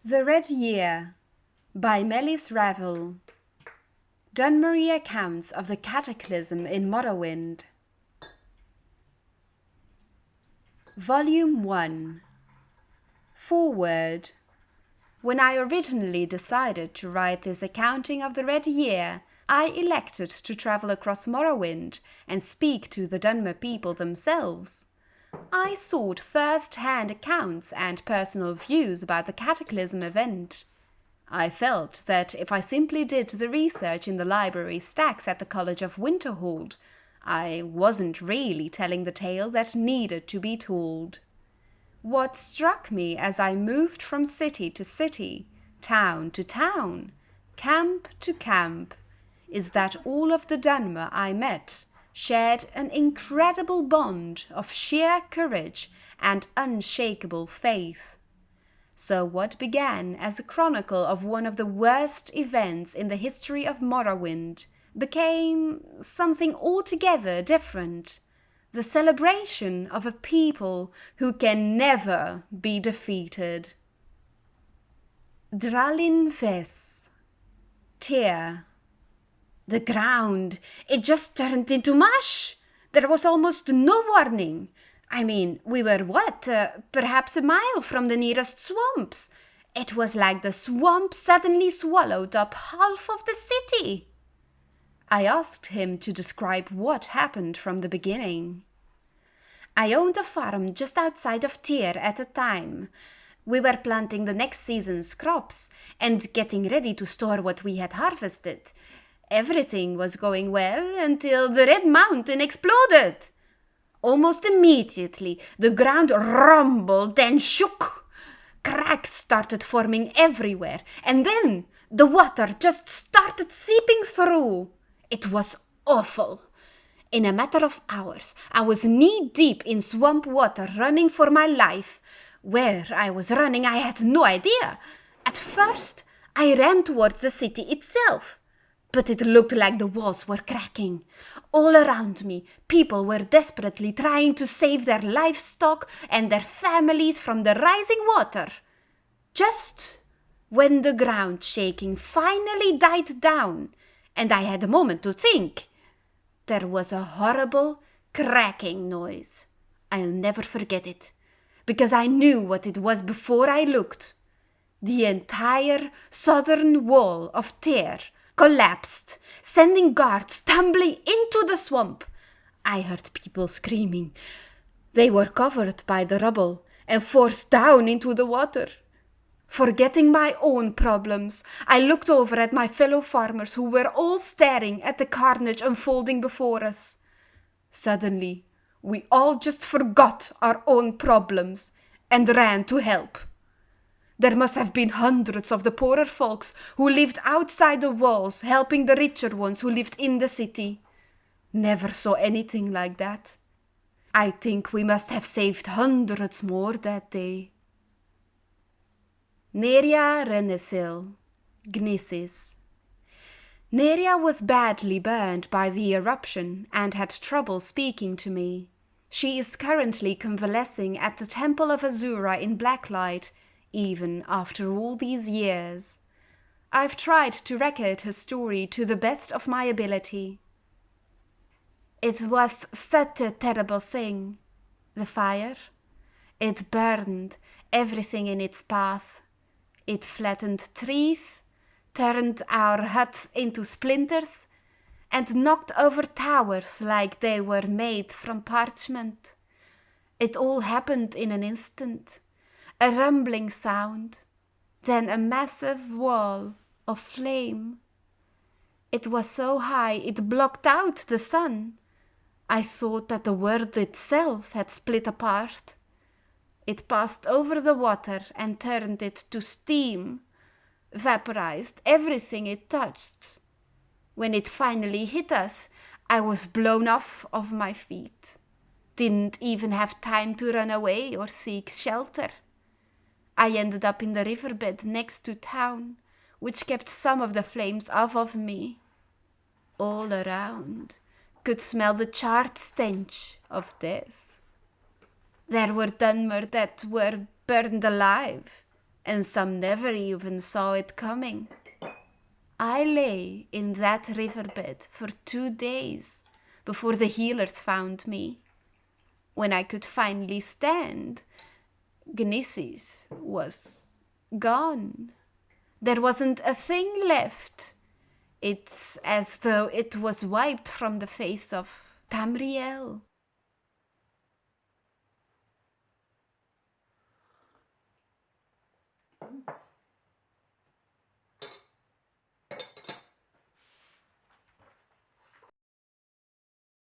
The Red Year by Melis Ravel. Dunmary accounts of the cataclysm in Morrowind. Volume 1. Foreword. When I originally decided to write this accounting of the Red Year, I elected to travel across Morrowind and speak to the Dunmer people themselves. I sought first-hand accounts and personal views about the cataclysm event. I felt that if I simply did the research in the library stacks at the College of Winterhold, I wasn't really telling the tale that needed to be told. What struck me as I moved from city to city, town to town, camp to camp, is that all of the Dunmer I met shared an incredible bond of sheer courage and unshakable faith. So what began as a chronicle of one of the worst events in the history of Morrowind became something altogether different, the celebration of a people who can never be defeated. Dralin Ves. Tear. The ground, it just turned into mush. There was almost no warning. I mean, we were perhaps a mile from the nearest swamps. It was like the swamp suddenly swallowed up half of the city. I asked him to describe what happened from the beginning. I owned a farm just outside of Tyr at the time. We were planting the next season's crops and getting ready to store what we had harvested. Everything was going well until the Red Mountain exploded. Almost immediately, the ground rumbled and shook. Cracks started forming everywhere, and then the water just started seeping through. It was awful. In a matter of hours, I was knee-deep in swamp water running for my life. Where I was running, I had no idea. At first, I ran towards the city itself. But it looked like the walls were cracking. All around me, people were desperately trying to save their livestock and their families from the rising water. Just when the ground shaking finally died down, and I had a moment to think, there was a horrible cracking noise. I'll never forget it, because I knew what it was before I looked. The entire southern wall of Tyr collapsed, sending guards tumbling into the swamp. I heard people screaming. They were covered by the rubble and forced down into the water. Forgetting my own problems, I looked over at my fellow farmers who were all staring at the carnage unfolding before us. Suddenly, we all just forgot our own problems and ran to help. There must have been hundreds of the poorer folks who lived outside the walls helping the richer ones who lived in the city. Never saw anything like that. I think we must have saved hundreds more that day. Neria Renethil, Gnisis. Neria was badly burned by the eruption and had trouble speaking to me. She is currently convalescing at the Temple of Azura in Blacklight, even after all these years. I've tried to record her story to the best of my ability. It was such a terrible thing. The fire. It burned everything in its path. It flattened trees, turned our huts into splinters, and knocked over towers like they were made from parchment. It all happened in an instant. A rumbling sound, then a massive wall of flame. It was so high it blocked out the sun. I thought that the world itself had split apart. It passed over the water and turned it to steam, vaporized everything it touched. When it finally hit us, I was blown off of my feet. Didn't even have time to run away or seek shelter. I ended up in the riverbed next to town, which kept some of the flames off of me. All around, could smell the charred stench of death. There were Dunmer that were burned alive, and some never even saw it coming. I lay in that riverbed for 2 days before the healers found me. When I could finally stand, Gnissis was gone. There wasn't a thing left. It's as though it was wiped from the face of Tamriel.